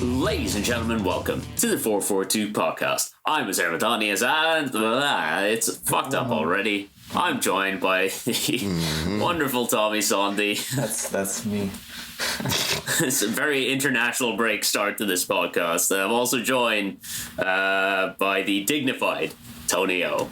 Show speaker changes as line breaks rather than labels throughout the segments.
Ladies and gentlemen, welcome to the 442 podcast. I'm Azar Madanias and it's fucked up already. I'm joined by the wonderful Tommy Sondy.
That's me.
It's a very international break start to this podcast. I'm also joined by the dignified Tony O.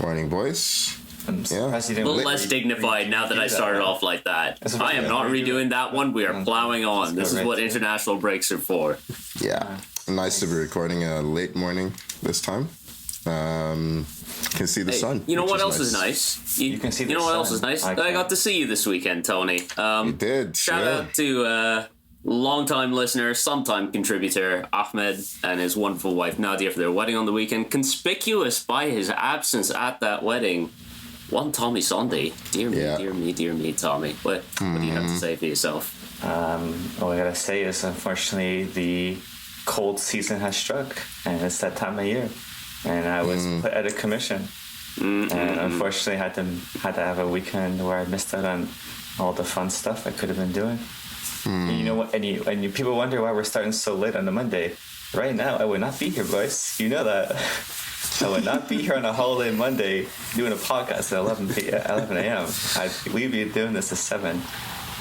Morning, boys.
A little less dignified now that I started off like that. I am not redoing that one. We are plowing on. This is what international breaks are for.
Yeah. Nice to be recording a late morning this time. Can see the sun.
You know what else is nice? You can see the sun. You know what else is nice? I got to see you this weekend, Tony.
You did.
Shout out to long-time listener, sometime contributor, Ahmed, and his wonderful wife, Nadia, for their wedding on the weekend. Conspicuous by his absence at that wedding, one Tommy Sondy. Dear me, Tommy. What do you have to say for yourself?
All I gotta say is, unfortunately, the cold season has struck, and it's that time of year. And I was put out of commission, and unfortunately had to have a weekend where I missed out on all the fun stuff I could have been doing. And you know what? And people wonder why we're starting so late on a Monday. Right now, I would not be here, boys. You know that. I would not be here on a holiday Monday doing a podcast at 11 a.m. We'd be doing this at 7.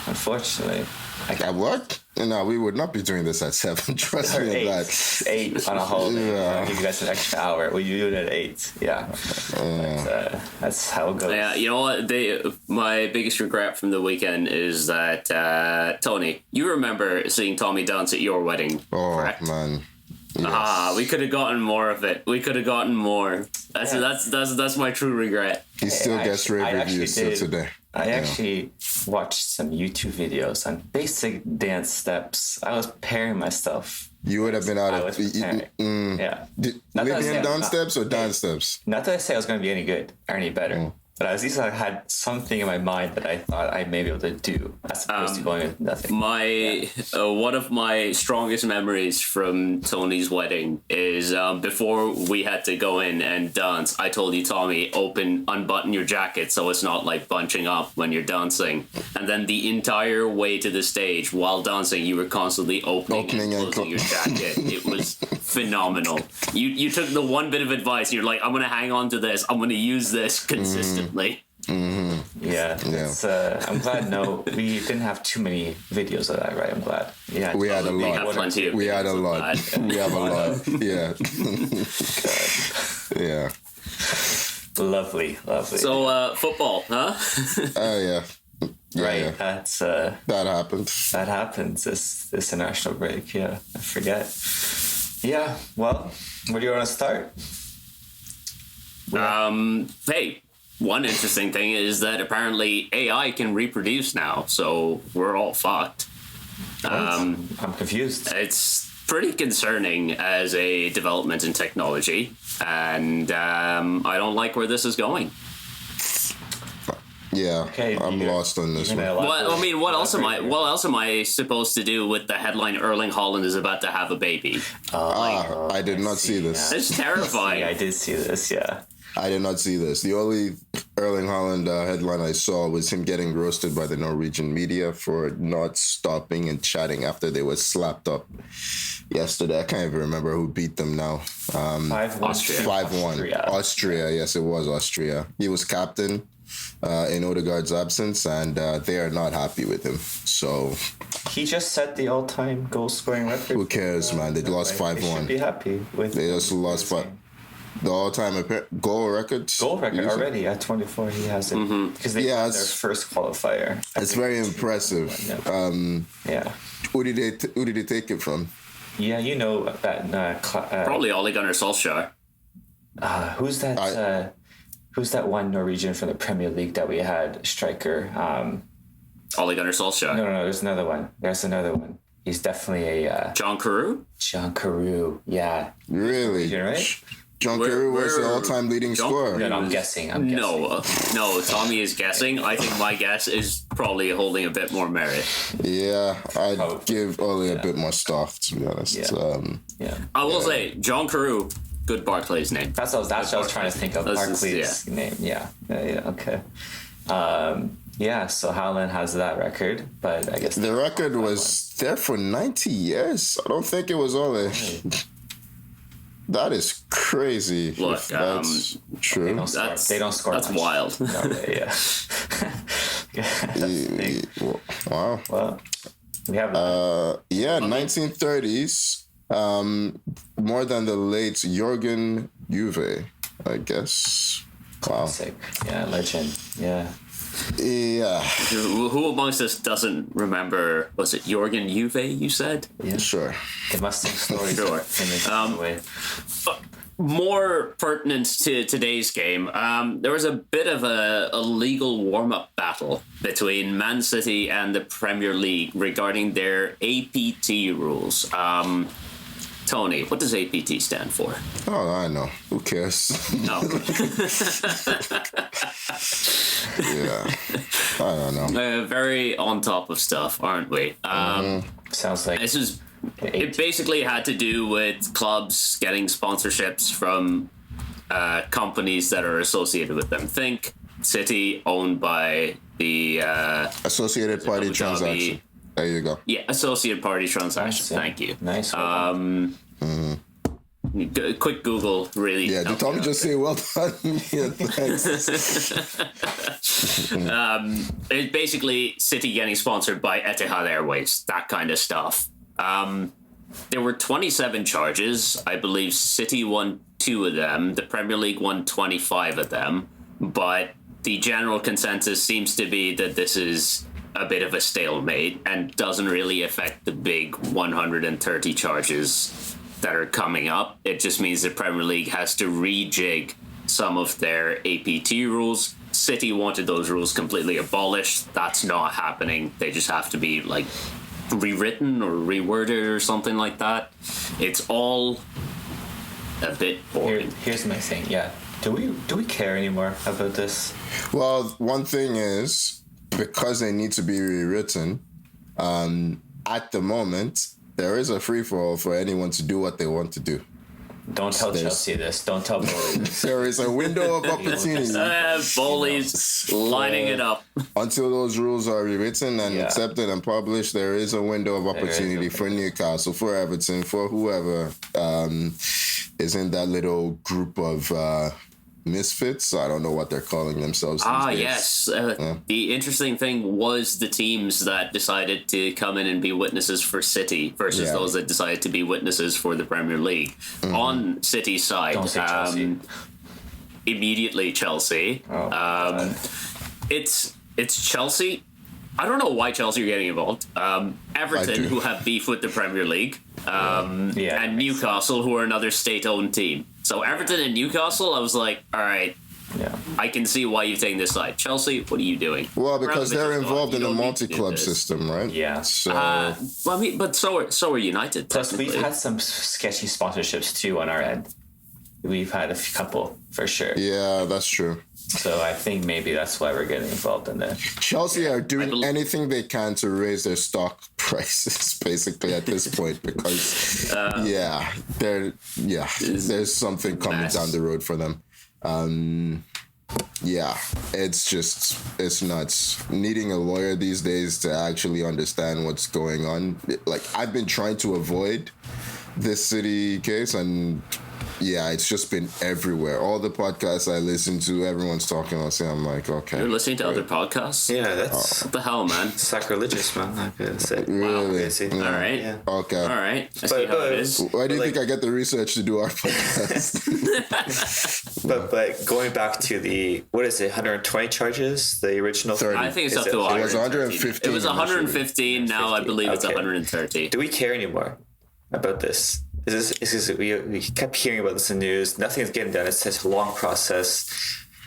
Unfortunately.
At what? No, we would not be doing this at 7. Trust me on that.
8 on a holiday. Yeah. Give you guys an extra hour. We do it at 8. Yeah. That's how it goes.
Yeah, you know what? My biggest regret from the weekend is that, Tony, you remember seeing Tommy dance at your wedding, correct?
Man. Yes.
We could have gotten more of it. We could have gotten more. That's my true regret.
He still gets rave reviews till today.
I actually watched some YouTube videos on basic dance steps. I was preparing myself.
You would have been out of...
Yeah.
Libyan dance steps or dance steps?
Not that I say I was going to be any good or any better. But at least I had something in my mind that I thought I may be able to do, as opposed to going with nothing.
One of my strongest memories from Tony's wedding is before we had to go in and dance, I told you, Tommy, unbutton your jacket so it's not like bunching up when you're dancing. And then the entire way to the stage while dancing, you were constantly opening and closing your jacket. It was phenomenal. You took the one bit of advice. You're like, I'm going to hang on to this. I'm going to use this consistently.
Yeah. I'm glad. No, we didn't have too many videos of that, right? I'm glad. Yeah,
we had a lot. We had a lot. We have a lot. Yeah. Yeah.
Lovely.
So, football, huh?
Oh yeah.
Right. Yeah.
That happened.
That happens. This international break. Yeah, I forget. Yeah. Well, where do you want to start?
Hey. One interesting thing is that apparently AI can reproduce now, so we're all fucked.
I'm confused.
It's pretty concerning as a development in technology, and I don't like where this is going.
Yeah, okay, I'm lost on this one.
What else am I supposed to do with the headline Erling Haaland is about to have a baby?
I did not see this.
It's terrifying.
I did see this, yeah.
I did not see this. The only Erling Haaland headline I saw was him getting roasted by the Norwegian media for not stopping and chatting after they were slapped up yesterday. I can't even remember who beat them now.
5-1.
Austria. 5-1. Austria, yes, it was Austria. He was captain in Odegaard's absence, and they are not happy with him. So
he just set the all-time goal-scoring record.
Who cares, man? They lost 5-1.
They should be happy with.
They just lost 5. The all-time goal record
already at 24. He has it because they won their first qualifier.
It's very impressive.
Yeah.
Who did they take it from?
Yeah, you know that.
Probably Ole Gunnar Solskjaer.
Who's that? Who's that one Norwegian from the Premier League that we had? Striker.
Ole Gunnar Solskjaer.
No. There's another one. He's definitely a
John Carew.
John Carew. Yeah.
Really?
Norwegian, right?
John Carew was the all-time leading scorer.
No, I'm guessing.
No, Tommy is guessing. I think my guess is probably holding a bit more merit.
Yeah, I'd give Ole a bit more stuff, to be honest.
Yeah.
I will say, John Carew, good Barclays name.
That's what I was trying to think of. Barclays name. Yeah. Okay. So Haaland has that record, but I guess
the record was there for 90 years. I don't think it was all a... That is crazy.
Look,
that's true.
They don't score.
That's
much.
wild.
No,
Wow.
Well, we have
1930s. More than the late Jürgen Juve, I guess.
Classic. Yeah, legend. Yeah.
Who amongst us doesn't remember? Was it Jürgen Juve? You said?
Yeah. Sure.
It must have stories.
Sure. More pertinent to today's game, there was a bit of a legal warm-up battle between Man City and the Premier League regarding their APT rules. Tony, what does APT stand for?
Oh, I know. Who cares?
No.
Yeah. I don't know.
Very on top of stuff, aren't we?
Sounds like
it basically had to do with clubs getting sponsorships from companies that are associated with them. Think City, owned by the
Associated Party Transaction. There you go.
Yeah, associated party transaction.
Nice,
Thank you.
Nice.
Quick Google, really.
Yeah, did Tommy just say well done? Yeah, thanks.
It's basically City getting sponsored by Etihad Airways, that kind of stuff. There were 27 charges. I believe City won 2 of them. The Premier League won 25 of them. But the general consensus seems to be that this is a bit of a stalemate and doesn't really affect the big 130 charges that are coming up. It just means the Premier League has to rejig some of their APT rules. City wanted those rules completely abolished. That's not happening. They just have to be like rewritten or reworded or something like that. It's all a bit boring.
Here's my thing. Yeah. Do we care anymore about this?
Well, one thing is, because they need to be rewritten, at the moment, there is a free-for-all for anyone to do what they want to do.
Don't tell Chelsea this. Don't tell Bowley this.
There is a window of opportunity.
Bowley's lining it up.
Until those rules are rewritten and accepted and published, there is a window of opportunity for Newcastle, for Everton, for whoever is in that little group of... misfits. I don't know what they're calling themselves.
Yes. The interesting thing was the teams that decided to come in and be witnesses for City versus those that decided to be witnesses for the Premier League. On City's side,
don't say Chelsea.
Immediately Chelsea. It's Chelsea. I don't know why Chelsea are getting involved. Everton, who have beef with the Premier League, and Newcastle, who are another state-owned team. So Everton and Newcastle, I was like, all right, I can see why you've taken this side. Chelsea, what are you doing?
Well, because they're involved in the multi-club system, right?
Yeah.
So,
but so are United.
Plus, we've had some sketchy sponsorships too on our end. We've had a couple for sure.
Yeah, that's true.
So I think maybe that's why we're getting involved in that.
Chelsea are doing anything they can to raise their stock prices, basically, at this point, because there's something coming down the road for them. It's nuts. Needing a lawyer these days to actually understand what's going on. Like, I've been trying to avoid this City case, and it's just been everywhere. All the podcasts I listen to, everyone's talking about it. I'm like, okay.
You're listening to other podcasts?
Yeah, that's...
What the hell, man?
Sacrilegious, man, I could say.
Really?
Wow,
all right.
Yeah.
Okay.
All right. I see how it is.
Why do you think I get the research to do our podcast?
but going back to the, 120 charges? The original
30.
I think it's up to 115.
It was 115.
It was 115. Now I believe it's 130.
Do we care anymore about this? We kept hearing about this in the news. Nothing's getting done. It's such a long process.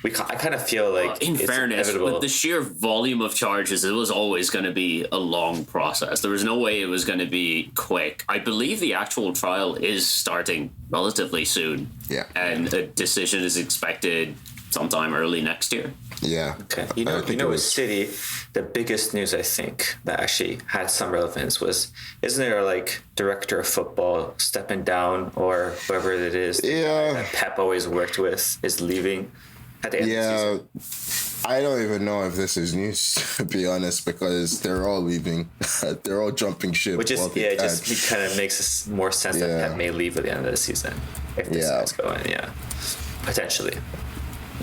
I kind of feel like,
in fairness,
inevitable.
with the sheer volume of charges, it was always going to be a long process. There was no way it was going to be quick. I believe the actual trial is starting relatively soon.
Yeah.
And a decision is expected sometime early next year.
Yeah.
Okay.
I think it
With
was-
City, the biggest news I think that actually had some relevance was, isn't there like director of football stepping down, or whoever it is that Pep always worked with is leaving at the end of the season?
I don't even know if this is news, to be honest, because they're all leaving. They're all jumping ship.
Which is
while they
it
can.
just kind of makes more sense that Pep may leave at the end of the season if this guy's going. Yeah, potentially.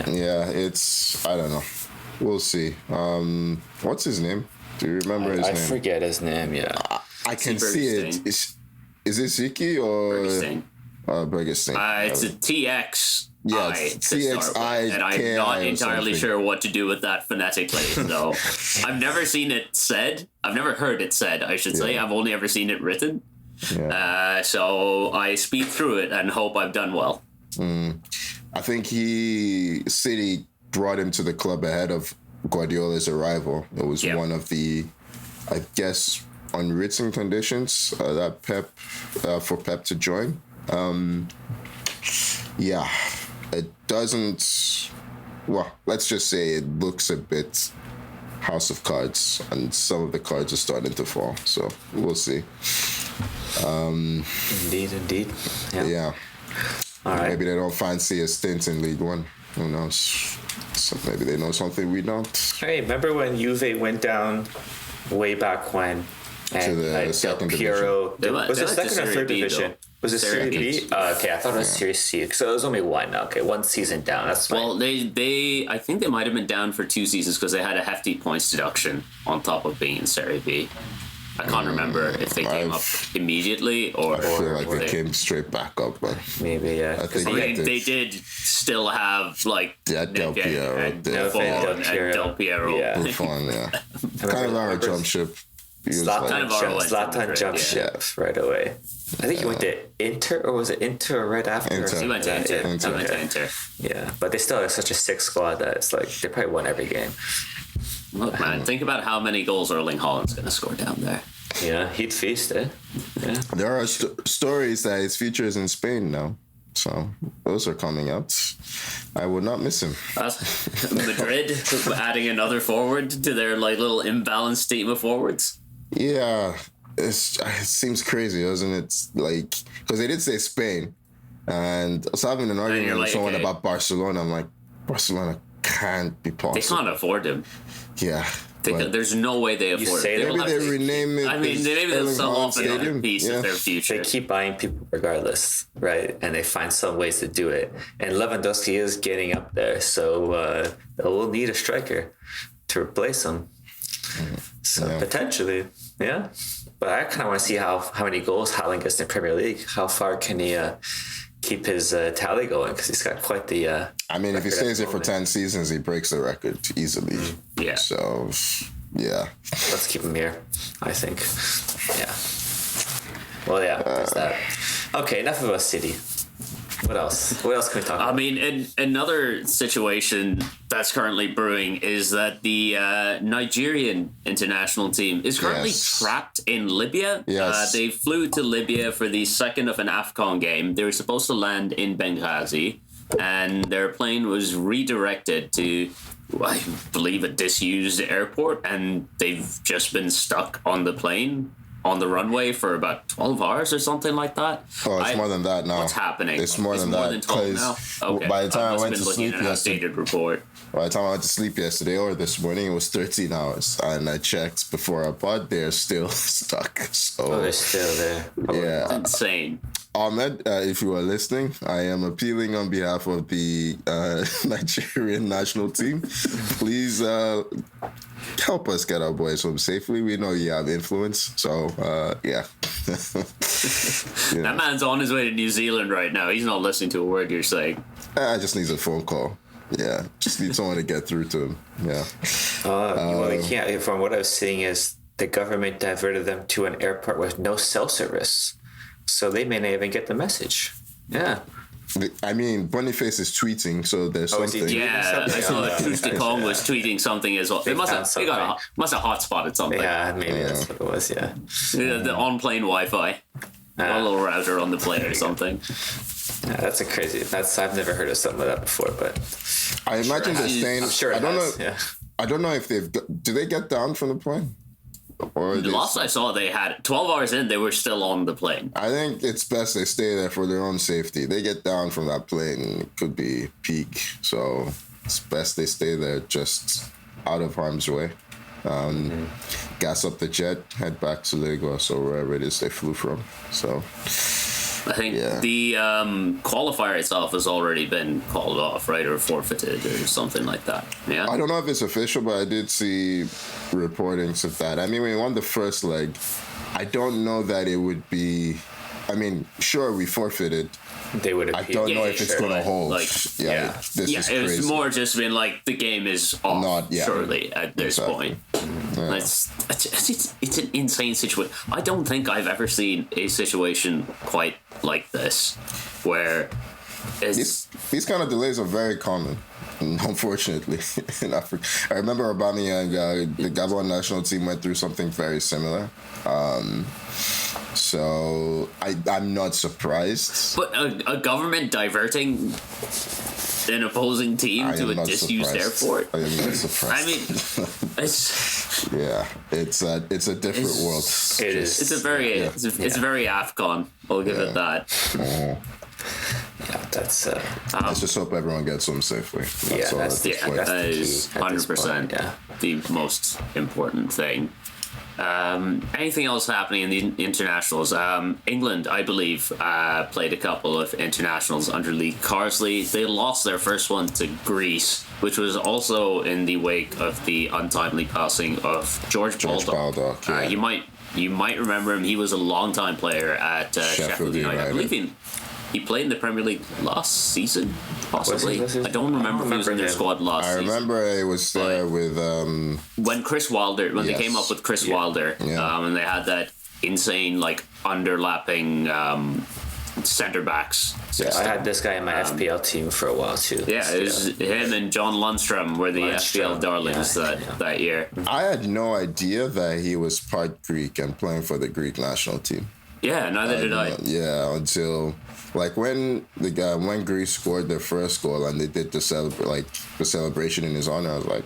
Yeah, it's, I don't know. We'll see. What's his name? Do you remember his
I
name?
forget his name. Yeah.
I can see it. Is it Ziki or
Bergestein.
Bergestein?
It's a TX.
Yeah,
it's
TXI,
and I'm
KI
not
or
entirely
something.
sure what to do with that phonetically. So I've never seen it said. I've never heard it said, I should say. I've only ever seen it written.
Yeah.
So I speak through it and hope I've done well.
I think City brought him to the club ahead of Guardiola's arrival. It was one of the, I guess, unwritten conditions that for Pep to join. It doesn't. Well, let's just say it looks a bit House of Cards, and some of the cards are starting to fall. So we'll see.
Indeed.
Yeah.
All right.
Maybe they don't fancy a stint in League One. Who knows? So maybe they know something we don't.
Hey, remember when Juve went down way back when? And
To the second
Piero,
division.
was it
They went to
second or
Serie
third
B,
division?
though.
Was it
Serie
Serie
B.
B? Okay, I thought it was Serie C. So it was only one. Okay, one season down. That's fine.
Well, they I think they might have been down for 2 seasons because they had a hefty points deduction on top of being in Serie B. I can't remember if they came up immedially or.
I feel like
or
they came straight back up, but
Maybe, yeah.
I think
I mean,
they
they did still have like
Del Piero,
and
Del
Del Piero.
Yeah.
Buffon, yeah. Kind of our jump ship. He was
Zlatan,
Kind of our
Zlatan jumped ship right away. I think he went to Inter, or was it Inter right after?
Inter.
He went to Inter.
Inter.
He went to Inter.
Yeah, but they still have such a sick squad that it's like they probably won every game.
Look, man, think about how many goals Erling Haaland's going to score down there.
Yeah, he'd feast, eh? Yeah.
There are stories that his future is in Spain now. So those are coming out. I would not miss him.
Madrid adding another forward to their like little imbalanced team of forwards.
Yeah, it seems crazy, doesn't it? Like, because they did say Spain, and I was having an argument
you're
with
like,
someone
okay.
about Barcelona. I'm like, Barcelona can't be
They
possible.
can't afford him.
Yeah. but
There's no way they afford
say
it.
that?
They'll
maybe
have
they
to
rename it.
I mean,
as
maybe they'll
Erling
sell
Haaland
off another
Stadium.
piece of their future.
They keep buying people regardless, right? And they find some ways to do it. And Lewandowski is getting up there, so they'll need a striker to replace him. So potentially, yeah. But I kind of want to see how many goals Haaland gets in the Premier League. How far can he keep his tally going? Because he's got quite the.
I mean, if he
record
stays
at
here
the
for
moment.
10 seasons, he breaks the record easily.
Yeah.
So, yeah.
Let's keep him here, I think. Yeah. Well, yeah, there's that. Okay, enough about City. What else? What else can we talk
I
about?
mean, another situation that's currently brewing is that the Nigerian international team is currently
Yes.
trapped in Libya.
Yes.
They flew to Libya for the second of an AFCON game. They were supposed to land in Benghazi, and their plane was redirected to, I believe, a disused airport, and they've just been stuck on the plane on the runway for about 12 hours or something like that.
Oh, it's more than that now.
What's happening?
It's more than that.
12 now?
'cause
Okay.
By the time I
must
went
have
to
been looking
sleep
at an
yesterday,
outdated report.
by the time I went to sleep yesterday or this morning, it was 13 hours. And I checked before I pod, they're still stuck. So,
They're still there.
yeah.
Insane.
Ahmed, if you are listening, I am appealing on behalf of the Nigerian national team. Please help us get our boys home safely. We know you have influence, so yeah.
That man's on his way to New Zealand right now. He's not listening to a word you're saying.
I just needs a phone call. Yeah, just need someone to get through to him. Yeah.
Well, they can't. From what I was seeing, is the government diverted them to an airport with no cell service, so they may not even get the message. Yeah.
I mean, Boniface is tweeting, so there's
Oh, is he
something.
tweeting?
Yeah, I saw that Tuesday Kong was tweeting something as well. They must have hotspotted something.
Yeah, maybe that's what it was. Yeah.
The on-plane Wi-Fi. A little router on the plane or something.
Yeah, that's a crazy. I've never heard of something like that before, but
I imagine they're staying.
I'm sure
I don't
has,
know.
Yeah.
I don't know if do they get down from the plane? Or
The last I saw, they had 12 hours in, they were still on the plane.
I think it's best they stay there for their own safety. They get down from that plane, it could be peak. So it's best they stay there just out of harm's way. Gas up the jet, head back to Lagos or wherever it is they flew from. So
I think the qualifier itself has already been called off, right, or forfeited or something like that. Yeah.
I don't know if it's official, but I did see reportings of that. I mean, we won the first leg. I don't know that it would be. I mean, sure, we forfeited.
They would
I don't know if it's going to hold.
This
is
it
crazy.
was more just been like the game is off. Surely at this point. Yeah. It's an insane situation. I don't think I've ever seen a situation quite like this, where
these kind of delays are very common, unfortunately, in Africa. I remember Aubameyang, the Gabon national team went through something very similar. So I'm not surprised.
But a government diverting an opposing team to a disused airport.
I am not surprised.
I mean, it's
it's a different world.
It is.
It's very AFCON. I'll give it that.
Yeah, that's.
Let's just hope everyone gets home safely. That
is 100% the most important thing. Anything else happening in the internationals? England, I believe, played a couple of internationals under Lee Carsley. They lost their first one to Greece, which was also in the wake of the untimely passing of George Baldock. You might remember him. He was a long-time player at Sheffield United. I believe he played in the Premier League last season, possibly. I don't remember if he was in their squad last season.
I remember he was there with...
when Chris Wilder, they came up with Chris Wilder, and they had that insane, like, underlapping centre backs.
Yeah, I had this guy in my FPL team for a while, too.
Yeah, it was him and John Lundstrom were the FPL darlings that year.
I had no idea that he was part Greek and playing for the Greek national team.
Yeah, neither did I.
Yeah, until... Like when Greece scored their first goal and they did the celebration in his honor, I was like,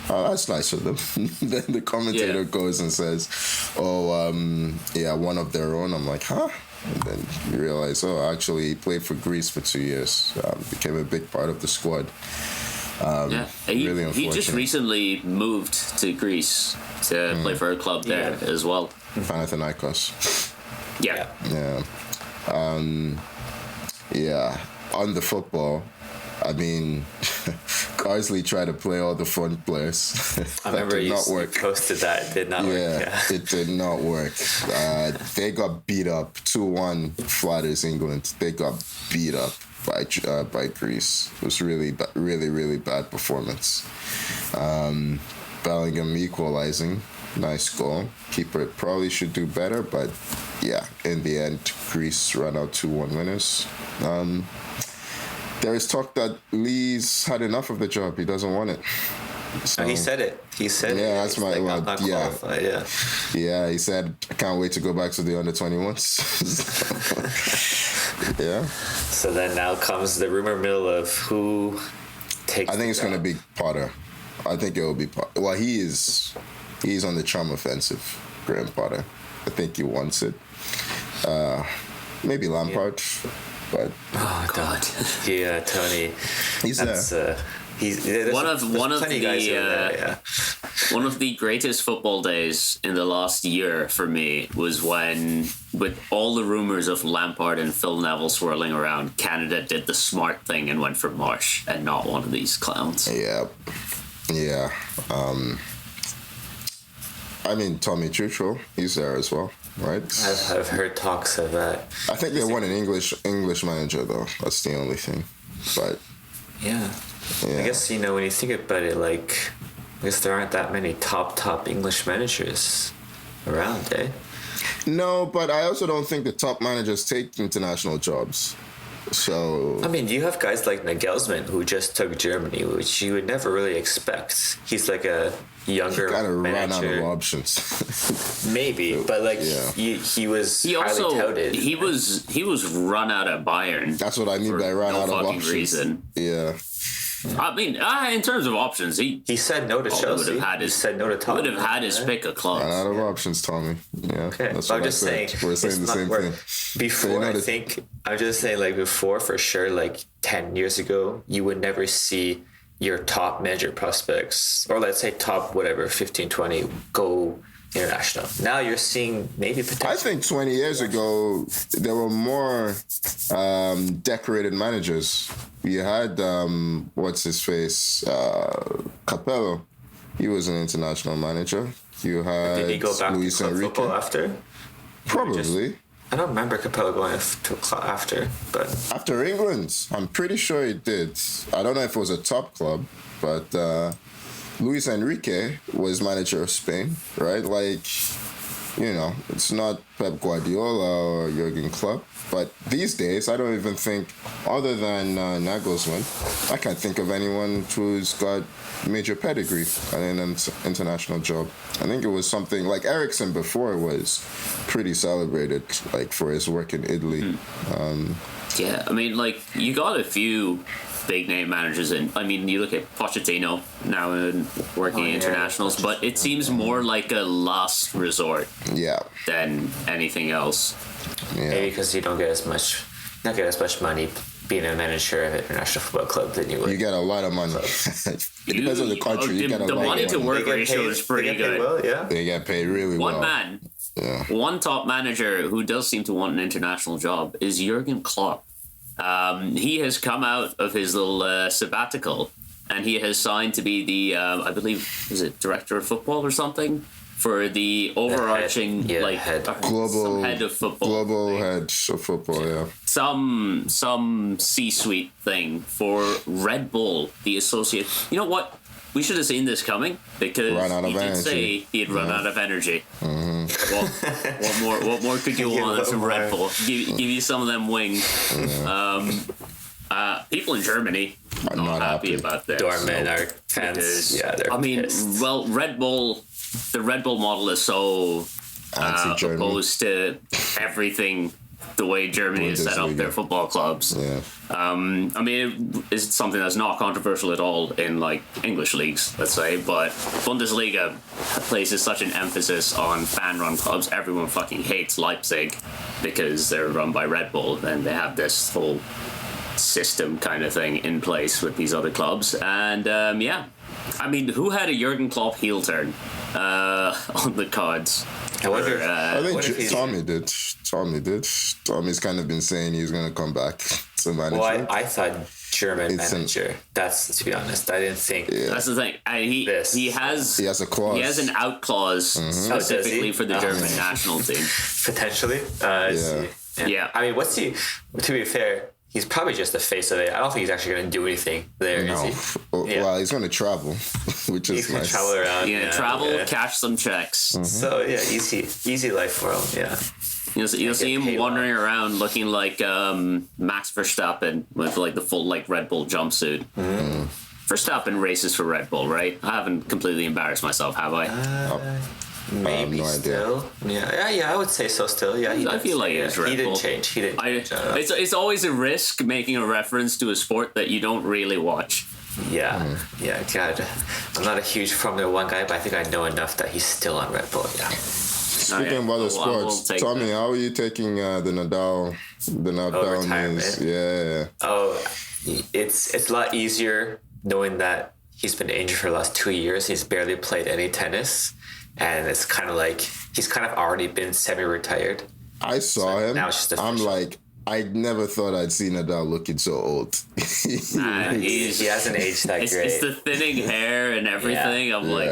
oh, that's nice of them. Then the commentator goes and says, oh, one of their own. I'm like, huh? And then you realize, actually he played for Greece for 2 years. Became a big part of the squad. Really
he just recently moved to Greece to play for a club there as well.
Panathinaikos.
Yeah.
On the football, I mean, Carsley tried to play all the front players.
I remember you posted that. It did not work. Yeah,
it did not work. They got beat up 2-1 flatters England. They got beat up by Greece. It was really, really bad performance. Bellingham equalizing. Nice goal. Keeper probably should do better, but in the end, Greece ran out 2-1 winners. There is talk that Lee's had enough of the job. He doesn't want it. So,
he said it.
Yeah, that's my...
Like, not qualified,
Yeah, he said, I can't wait to go back to the under-21s. Yeah.
So then now comes the rumor mill of who takes
I think it's going to be Potter. I think it will be Potter. Well, he's on the charm offensive, Graham Potter. I think he wants it. Maybe Lampard, but
God,
Tony.
He's there.
One of the greatest football days in the last year for me was when, with all the rumors of Lampard and Phil Neville swirling around, Canada did the smart thing and went for Marsh and not one of these clowns.
Yeah. I mean, Tommy Tuchel, he's there as well, right?
I've heard talks of that.
I think they want an English manager, though. That's the only thing. But
yeah. I guess, when you think about it, like, I guess there aren't that many top English managers around, eh?
No, but I also don't think the top managers take international jobs. So
I mean, you have guys like Nagelsmann who just took Germany, which you would never really expect. He's like a younger
kind of ran
manager.
out of options.
Maybe, but like
Yeah.
he was
He
highly
also
touted.
he was run out of Bayern.
That's what I mean
for
by ran
no
out of
fucking
options.
reason.
Yeah.
I mean, in terms of options, he
said no to
would
Chelsea.
have had
He
his
said no to
would
Tottenham.
have had his
right?
pick of
Ran
clubs.
out of options, Tommy. Yeah.
Okay,
That's
so
what
I'm just saying.
We're saying the
it's not
same
worth-
thing.
Before,
So,
I think, I'm just saying, like, before, for sure, like 10 years ago, you would never see your top major prospects, or let's say top, whatever, 15, 20, go international. Now you're seeing maybe potentially.
I think 20 years ago, there were more decorated managers. You had, what's his face? Capello. He was an international manager. You had
Did he go back
Luis
to club
Enrique.
football after?
Probably.
I don't remember Capello going to a club after, but
After England, I'm pretty sure he did. I don't know if it was a top club, but Luis Enrique was manager of Spain, right? Like, you know, it's not Pep Guardiola or Jurgen Klopp. But these days, I don't even think, other than Nagelsmann, I can't think of anyone who's got major pedigree at an international job. I think it was something like Ericsson before was pretty celebrated, like for his work in Italy.
Yeah, I mean, like, you got a few big name managers in. I mean, you look at Pochettino now in working internationals, but it seems more like a last resort
Yeah,
than anything else.
yeah.
maybe because you don't get as much, not get as much money being a manager of an international football club than you would.
You get a lot of money. It depends on the country. You get a
the
lot
money
of
to
money.
work ratio is pretty good.
Well, yeah.
They get paid really
One
well.
man,
Yeah.
one top manager who does seem to want an international job is Jurgen Klopp. He has come out of his little sabbatical, and he has signed to be the, I believe, is it director of football or something? For the overarching,
Global
some head of football.
Global
thing.
head of football, yeah.
Some C-suite thing for Red Bull, the associate. You know what? We should have seen this coming because
Run out of
he did
energy.
say he had run out of energy. What more could you want from Red Bull? Give you some of them wings. People in Germany are
I'm
not
not
happy
happy.
about this.
Dortmund are fans.
Because,
Yeah, they're pissed.
well, Red Bull, the Red Bull model is so
Anti-German.
opposed to everything the way Germany has set up their
Bundesliga.
football clubs.
Yeah.
I mean, it is something that's not controversial at all in like English leagues, let's say, but Bundesliga places such an emphasis on fan-run clubs. Everyone fucking hates Leipzig because they're run by Red Bull, and they have this whole system kind of thing in place with these other clubs. And yeah, I mean, who had a Jurgen Klopp heel turn on the cards?
I wonder.
I
what if
think
he's-
Tommy did. Tommy did. Tommy's kind of been saying he's going to come back to management.
Well, I thought German
It's an-
manager. That's, to be honest, I didn't think.
Yeah.
That's the thing. He has
He has a clause.
He has an out clause specifically
Oh, does he?
for the German national team.
Potentially. I see.
Yeah.
I mean, what's he? To be fair, he's probably just the face of it. I don't think he's actually going to do anything there,
No.
is he?
Well,
Yeah.
he's going to travel, which
He's
is
going to
nice.
travel around.
Yeah, travel, cash some checks.
So yeah, easy life for him. Yeah.
You'll see him
paid
wandering around looking like Max Verstappen with like the full like Red Bull jumpsuit. Verstappen races for Red Bull, right? I haven't completely embarrassed myself, have I?
Maybe
no idea.
still. Yeah, I would say so still. Yeah,
I feel like it's Red
he
Bull.
didn't change. He didn't change.
It's always a risk making a reference to a sport that you don't really watch.
Yeah, God. I'm not a huge Formula One guy, but I think I know enough that he's still on Red Bull. Yeah.
Speaking
Okay.
about the
Well, I will
sports,
take
Tommy,
that.
how are you taking the Nadal
retirement?
news? Yeah.
Oh, it's a lot easier knowing that he's been injured for the last 2 years. He's barely played any tennis, and it's kind of like he's kind of already been semi-retired.
I saw him.
now it's just
I'm
official.
like, I never thought I'd see Nadal looking so old.
He's-
He hasn't aged that
It's,
great.
it's the thinning hair and everything. I'm like,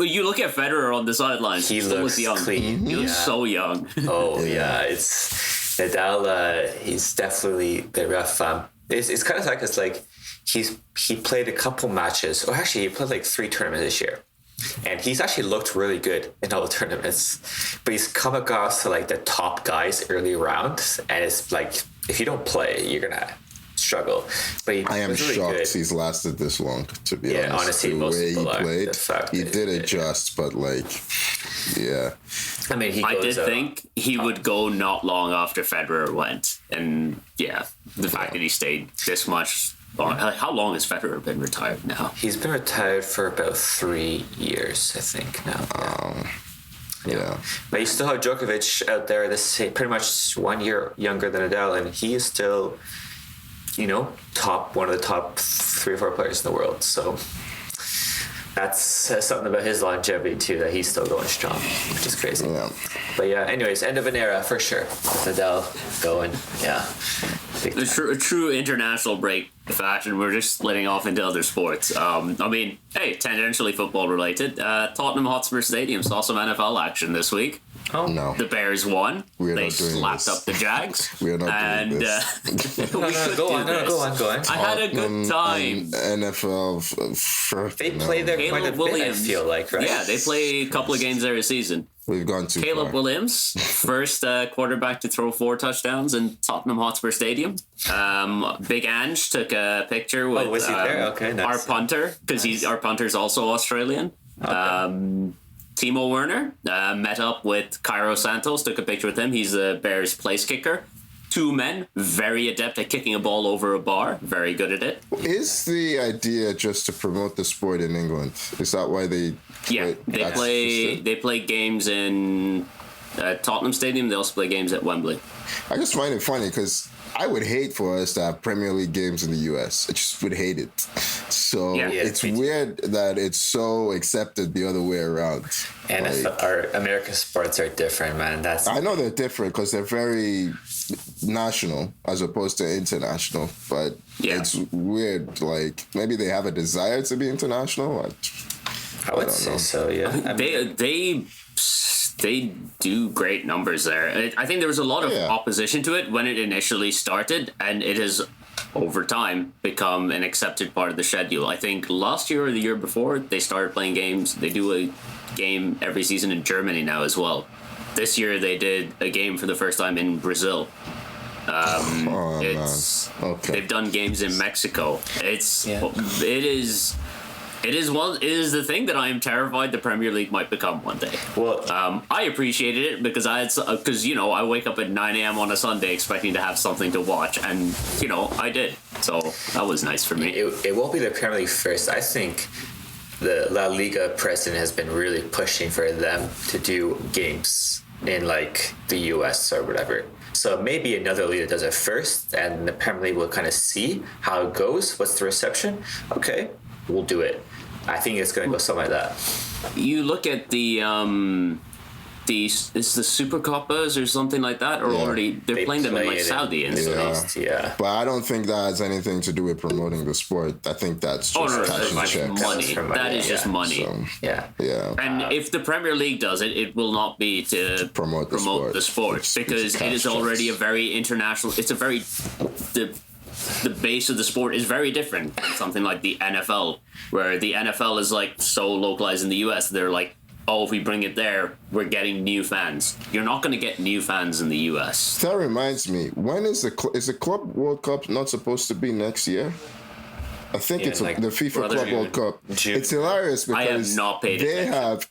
you look at Federer on the sidelines.
He
still
looks
young.
clean.
He looks
Yeah.
so young.
Oh yeah, it's Nadal. He's definitely the rough. It's kind of like it's like he played a couple matches, or actually he played like 3 tournaments this year, and he's actually looked really good in all the tournaments. But he's come across to like the top guys early rounds, and it's like if you don't play, you're gonna struggle. But
I am
was really
shocked
good.
he's lasted this long, to be honest.
Honestly,
the
most
way he
people are.
played,
The fact
he
that-
did adjust, but like, yeah.
I mean,
I did think he would go not long after Federer went, and yeah, the fact that he stayed this much. How long has Federer been retired now?
he's been retired for about 3 years, I think now.
Yeah.
But you still have Djokovic out there that's pretty much 1 year younger than Nadal, and he is still, one of the top 3 or 4 players in the world. So that says something about his longevity too, that he's still going strong, which is crazy.
Yeah.
But yeah, anyways, end of an era for sure. Nadal going, yeah. Big
A
time.
true international break fashion. We're just splitting off into other sports. I mean, hey, tangentially football related. Tottenham Hotspur Stadium saw some NFL action this week.
Oh
No.
The Bears won.
We're
They
not doing
slapped
this.
up the Jags.
We are not
and,
doing this.
we
No,
could
go
do
on,
this.
go on.
I had a good time.
NFL.
They play there
Caleb
quite a
Williams.
bit, I feel like, right?
Yeah, they play a couple of games there a season.
We've gone too
Caleb
far.
Williams, first quarterback to throw 4 touchdowns in Tottenham Hotspur Stadium. Big Ange took a picture with
was he there? Okay, nice.
our punter, because our punter's also Australian. Timo Werner met up with Cairo Santos, took a picture with him. He's the Bears place kicker. 2 men, very adept at kicking a ball over a bar, very good at it.
Is the idea just to promote the sport in England? Is that why they?
Yeah, they play games in Tottenham Stadium. They also play games at Wembley.
I just find it funny because I would hate for us to have Premier League games in the US. I just would hate it. So
Yeah,
it's
me too.
weird that it's so accepted the other way around.
And
Like,
our American sports are different, man. That's
I know they're different because they're very national as opposed to international, but
Yeah.
it's weird. Like maybe they have a desire to be international.
I would
don't
say
know.
so. Yeah. I mean,
They do great numbers there. I think there was a lot of
Yeah.
opposition to it when it initially started, and it has over time become an accepted part of the schedule. I think last year or the year before they started playing games. They do a game every season in Germany now as well. This year they did a game for the first time in Brazil.
Oh
It's
man. Okay.
they've done games in Mexico.
Yeah.
It is the thing that I am terrified the Premier League might become one day.
well,
I appreciated it because I wake up at 9 a.m. on a Sunday expecting to have something to watch, and I did. So that was nice for me.
it won't be the Premier League first. I think the La Liga president has been really pushing for them to do games in like the US or whatever. So maybe another league does it first, and the Premier League will kind of see how it goes. What's the reception? Okay, we'll do it. I think it's going to go something like that.
You look at the is the Super Copas or something like that, or
Yeah.
already they're playing them in
play
like
it
Saudi and
in
stuff.
the Middle East, yeah.
But I don't think that has anything to do with promoting the sport. I think that's just
Oh no,
cashing
that's
checks.
money.
From money,
That is just
yeah.
money.
So,
Yeah.
yeah.
And if the Premier League does it, it will not be to
promote the sport. It's
because it
cash
is already a
checks.
very international. It's a very the base of the sport is very different than something like the NFL, where the NFL is like so localized in the US. They're like, oh, if we bring it there, we're getting new fans. You're not going to get new fans in the US.
That reminds me. When is the Club World Cup not supposed to be next year? I think
Yeah,
it's
like
the FIFA
brother
Club
June.
World Cup.
June.
It's hilarious
I have
because
not paid
they
attention.
have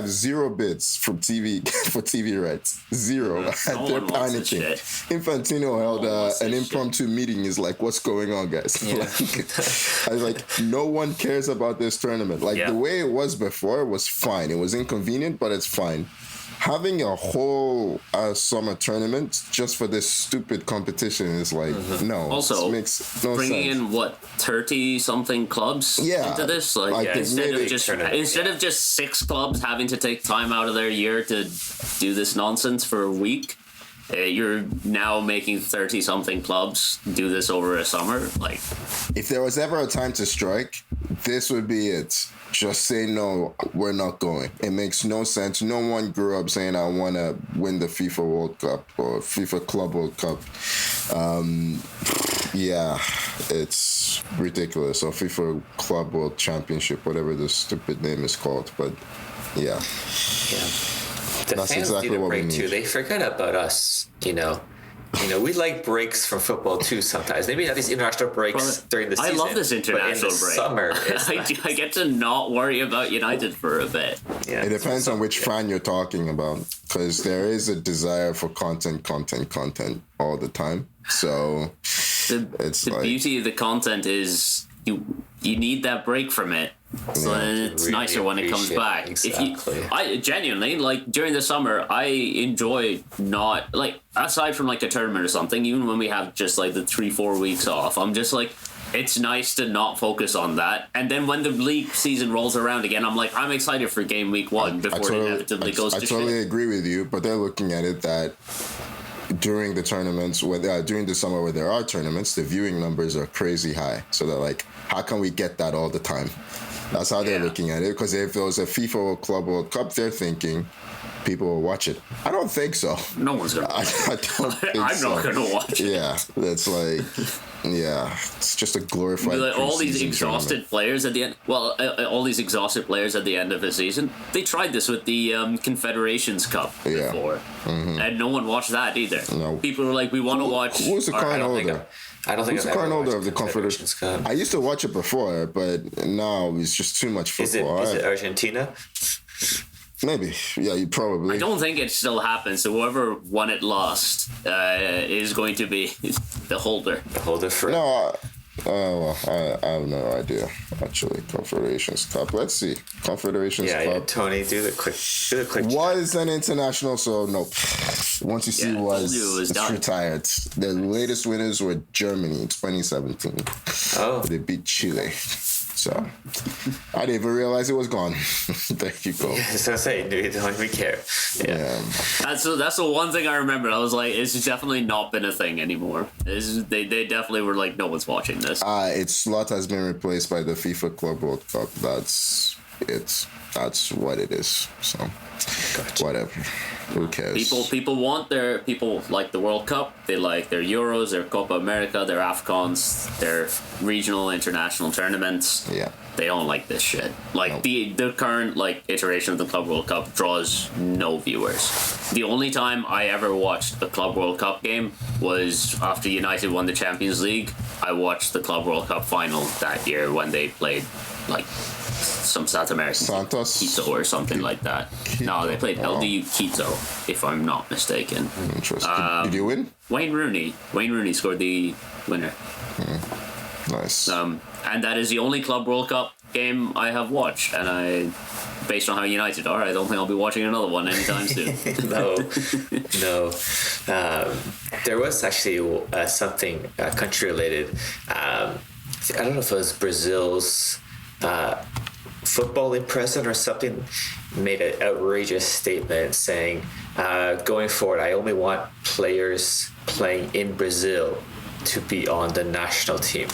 0 bids from TV for TV rights. 0.
No
And they're
one wants this
panicking.
shit.
Infantino held
one wants
an
this
impromptu meeting. Is like, what's going on, guys? I was like, no one cares about this tournament. Like
Yeah.
the way it was before was fine. It was inconvenient, but it's fine. Having a whole summer tournament just for this stupid competition is like no.
Also,
it makes no
bringing
sense.
in 30 something clubs
Yeah.
into this, like,
Like, they
instead
made
of
it
just
tournament,
instead of just 6 clubs having to take time out of their year to do this nonsense for a week. You're now making 30 something clubs do this over a summer. Like,
If there was ever a time to strike, this would be it. Just say no, we're not going. It makes no sense. No one grew up saying I want to win the FIFA World Cup or FIFA Club World Cup. Yeah, it's ridiculous. Or FIFA Club World Championship, whatever the stupid name is called. But yeah.
The
That's
fans
exactly
need a
what we
break too.
need.
They forget about us, we like breaks from football too sometimes. Maybe not these international breaks during the season.
I love this international break.
Summer,
I get to not worry about United for a bit.
Yeah, it depends on which fan you're talking about, because there is a desire for content all the time. So
the beauty of the content is you need that break from it. So then it's really nicer when it comes back.
Exactly.
I genuinely, like, during the summer, I enjoy not, like, aside from like a tournament or something, even when we have just like the 3-4 weeks off, I'm just like, it's nice to not focus on that. And then when the league season rolls around again, I'm like, I'm excited for game week 1 before it inevitably goes to shit.
I totally agree with you, but they're looking at it that during the tournaments, during the summer where there are tournaments, the viewing numbers are crazy high. So they're like, how can we get that all the time? That's how they're looking at it. Because if there was a FIFA or Club World Cup, they're thinking people will watch it. I don't think so.
No one's gonna watch it.
I don't think
I'm
so.
not gonna watch it.
Yeah, that's like, it's just a glorified.
Like all these exhausted
tournament.
players at the end. Well, all these exhausted players at the end of the season. They tried this with the Confederations Cup before, and no one watched that either.
No.
People were like, "We want to watch."
Who was the current holder?
I don't think
Who's the current holder of the Confederations Cup? I used to watch it before, but now it's just too much football.
Is it Argentina?
Maybe. Yeah, you probably.
I don't think it still happens. So whoever won it last is going to be the holder.
The holder for.
No, I have no idea. Actually, Confederations Cup. Let's see. Confederations Cup.
Yeah, Tony, do the quick.
Was an international, so nope. Once you see it's done. Retired. The latest winners were Germany in 2017.
Oh.
They beat Chile. So I didn't even realize it was gone. There you go.
I was gonna say, dude, don't even care. Yeah.
That's the one thing I remember. I was like, it's definitely not been a thing anymore. They definitely were like, no one's watching this.
Its slot has been replaced by the FIFA Club World Cup. That's what it is. So whatever. Who cares?
People like the World Cup. They like their Euros, their Copa America, their AFCONs, their regional international tournaments.
Yeah.
They don't like this shit. Like the current iteration of the Club World Cup draws no viewers. The only time I ever watched the Club World Cup game was after United won the Champions League. I watched the Club World Cup final that year when they played some South American
Santos
Quito or something like that. No, they played LDU Quito, if I'm not mistaken.
Interesting. Did you win?
Wayne Rooney scored the winner.
Nice.
And that is the only Club World Cup game I have watched, and based on how United are, I don't think I'll be watching another one anytime soon.
No. There was actually something country related. I don't know if it was Brazil's footballing president or something made an outrageous statement saying, going forward, I only want players playing in Brazil to be on the national team.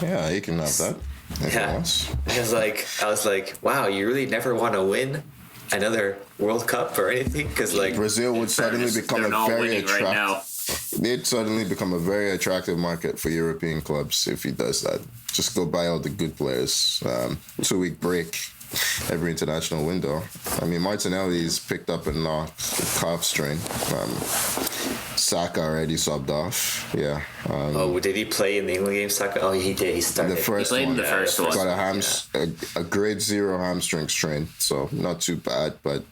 Yeah, you can have that.
Yeah. I was like, wow, you really never want to win another World Cup or anything? Because
Brazil would suddenly become a very attractive. They'd suddenly become a very attractive market for European clubs if he does that. Just go buy all the good players. 2-week break every international window. I mean, Martinelli's picked up a calf strain. Saka already subbed off. Yeah.
Did he play in the England game, Saka? Oh, he did. He started.
He played in the first one.
Got a grade 0 hamstring strain, so not too bad, but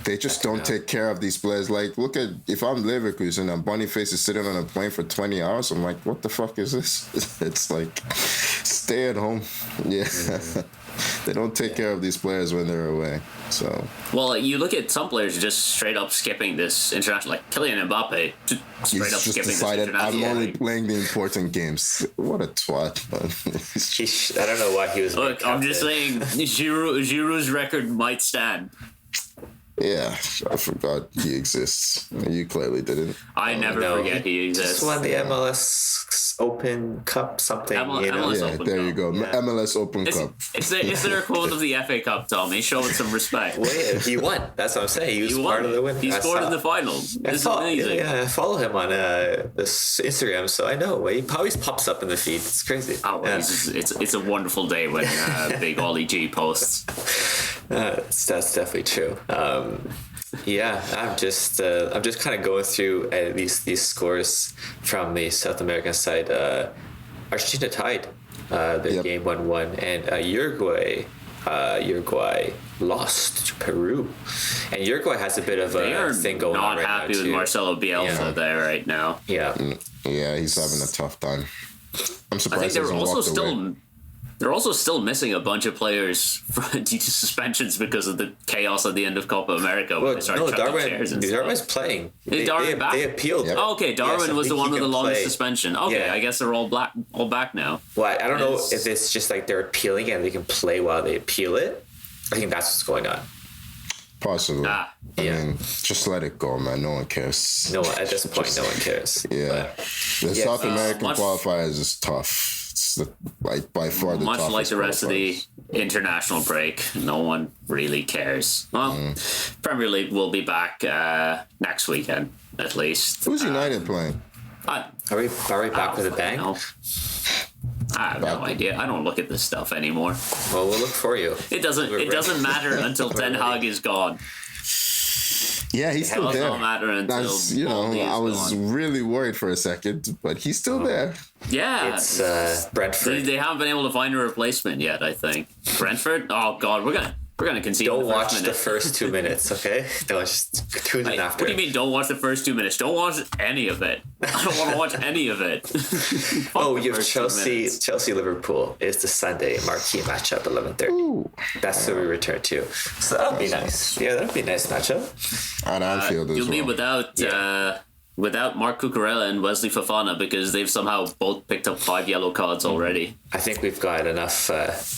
they just don't take care of these players. Like, look at, if I'm Leverkusen and Boniface is sitting on a plane for 20 hours, I'm like, what the fuck is this? It's like, stay at home. Yeah. Mm-hmm. They don't take care of these players when they're away. So,
well, you look at some players just straight up skipping this international, like Kylian Mbappe, skipping
decided,
this international.
I'm only playing the important games. What a twat!
I don't know why he was.
Look, I'm just saying, Giroud's record might stand.
Yeah, I forgot he exists. You clearly didn't.
I never forget he exists.
Just won the MLS Open Cup something.
MLS Open
there
Cup.
you go. Yeah. MLS Open Cup.
Is there a quote of the FA Cup, Tommy? Show it some respect.
Well, yeah, he won. That's what I'm saying. He was part of the win.
He scored in the final. This is amazing.
Yeah, I follow him on this Instagram, so I know. He always pops up in the feed. It's crazy.
Oh, yeah. It's a wonderful day when Big Ollie G posts.
That's definitely true. Yeah, I'm just kind of going through at least these scores from the South American side. Argentina tied the game 1-1, and Uruguay lost to Peru, and Uruguay has a bit of a thing going on right now.
Not happy with Marcelo Bielsa there right now.
Yeah,
Yeah, he's having a tough time. I'm surprised.
I think they're also still missing a bunch of players due to suspensions because of the chaos at the end of Copa America.
Well, no, Darwin's playing.
Is Darwin back?
They appealed.
Yep.
Oh, okay, Darwin was the one with the longest
play.
suspension. Okay, I guess they're all back now.
Well, I don't know if it's just like they're appealing and they can play while they appeal it. I think that's what's going on.
Possibly. I
yeah.
mean, just let it go, man. No one cares.
No, at this point, no one cares.
Yeah. The South American qualifiers is tough. It's by far the
much
toughest
like the rest of the
qualifiers.
international break. No one really cares. Well, Premier League will be back next weekend, at least.
Who's United playing?
Are we back with a bang?
No. I have no idea. I don't look at this stuff anymore.
Well, we'll look for you.
It doesn't matter until Ten Hag is gone.
Yeah, he's still there.
It doesn't matter until
I was
gone.
really worried for a second, but he's still there.
Yeah,
It's Brentford.
They haven't been able to find a replacement yet. I think Brentford. Oh God, we're gonna concede.
Don't
the first
watch
minute.
the first 2 minutes, okay? Don't just tune in after.
What do you mean? Don't watch the first 2 minutes? Don't watch any of it. I don't want to watch any of it.
Oh, you have Chelsea Liverpool is the Sunday marquee matchup 11:30. That's what we return to. So that'll be nice. Yeah, that'll be a nice matchup.
And Anfield as
You'll be
well.
without Mark Cucurella and Wesley Fofana because they've somehow both picked up 5 yellow cards already.
I think we've got enough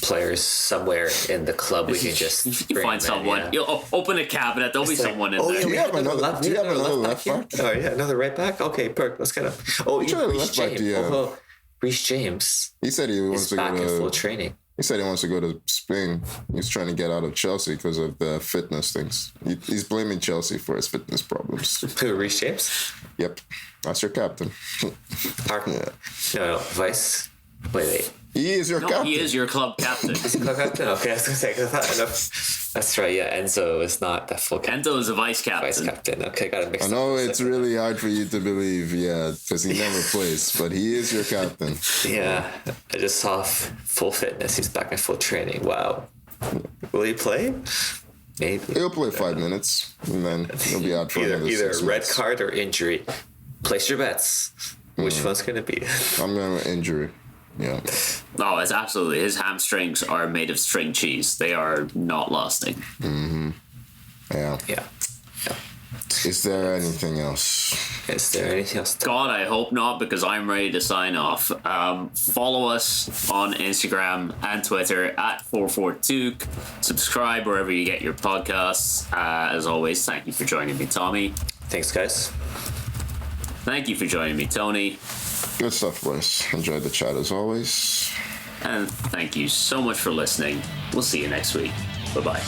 players somewhere in the club we can just
You find someone.
Yeah.
You'll open a cabinet. There'll be someone in there.
Do you have another left back?
Oh yeah, another right back. Okay, Perk. Let's get him. Oh,
Which other
Reece
left back
James.
do you have?
Reece James
He said he wants
is
to
back in full
go to.
training.
He said he wants to go to Spain. He's trying to get out of Chelsea because of the fitness things. He's blaming Chelsea for his fitness problems.
Who? Reece James?
Yep, that's your captain.
Park.
Yeah.
No, Vice. Wait.
He is your
No,
captain.
he is your club captain.
Is he club captain? Okay, I was gonna say. 'Cause I thought, no. That's right. Yeah, Enzo is not the full captain.
Enzo is a vice captain.
Vice captain. Okay, got to mix.
I know it's really hard for you to believe, because he never plays, but he is your captain.
Yeah, I just saw full fitness. He's back in full training. Wow. Will he play? Maybe.
He'll play 5 minutes, and then he'll be out for another
either
6
red
months.
card or injury. Place your bets. Which one's gonna be?
I'm going to injury. Yeah.
No, it's absolutely. His hamstrings are made of string cheese. They are not lasting.
Yeah.
Yeah.
Is there anything else?
Is there anything else?
God, I hope not, because I'm ready to sign off. Follow us on Instagram and Twitter at 442. Subscribe wherever you get your podcasts. As always, thank you for joining me, Tommy.
Thanks, guys.
Thank you for joining me, Tony.
Good stuff, boys. Enjoyed the chat as always.
And thank you so much for listening. We'll see you next week. Bye-bye.